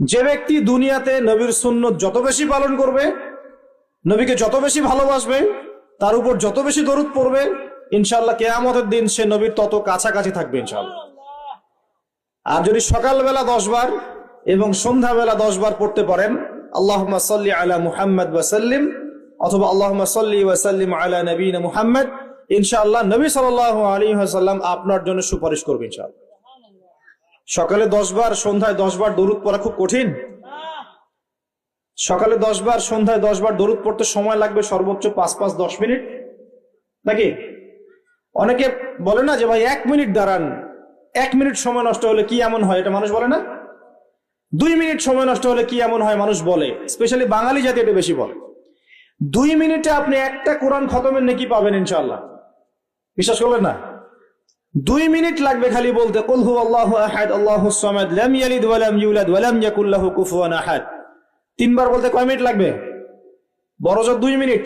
যে ব্যক্তি দুনিয়াতে নবীর সুন্নত যত বেশি পালন করবে, নবীকে যত বেশি ভালোবাসবে, তার উপর যত বেশি দরুদ পড়বে, ইনশাআল্লাহ কিয়ামতের দিন সে নবীর তত কাছাকাছি থাকবে ইনশাআল্লাহ। আর যদি সকালবেলা 10 বার এবং সন্ধ্যাবেলা 10 বার পড়তে পারেন আল্লাহুম্মা সাল্লি আলা মুহাম্মদ ওয়া সাল্লিম, অথবা আল্লাহুম্মা সাল্লি ওয়া সাল্লিম আলা নবিয়িনা মুহাম্মদ, ইনশাআল্লাহ নবী সাল্লাল্লাহু আলাইহি ওয়াসাল্লাম আপনার জন্য সুপারিশ করবে ইনশাআল্লাহ। সকালে 10 বার সন্ধ্যায় 10 বার দরুদ পড়া খুব কঠিন। সকালে 10 বার সন্ধ্যায় 10 বার দরুদ পড়তে সময় লাগবে সর্বোচ্চ 5-10 মিনিট, নাকি? অনেকে বলে না যে ভাই 1 মিনিট দাঁড়ান, 1 মিনিট সময় নষ্ট হলে কি এমন হয়, এটা মানুষ বলে না? 2 মিনিট সময় নষ্ট হলে কি এমন হয় মানুষ বলে, স্পেশালি বাঙালি জাতি এটা বেশি বলে। 2 মিনিটে আপনি একটা কোরআন খতমের নেকি পাবেন ইনশাআল্লাহ, বিশ্বাস করলেন না? 2 মিনিট লাগবে খালি বলতে কুল হুয়াল্লাহু আহাদ আল্লাহুস সামাদ লাম ইয়ালিদ ওয়া লাম ইউলাদ ওয়া লাম ইয়াকুল লাহু কুফুয়ান আহাদ। 3 বার বলতে কয় মিনিট লাগবে? বড়জোর 2 মিনিট।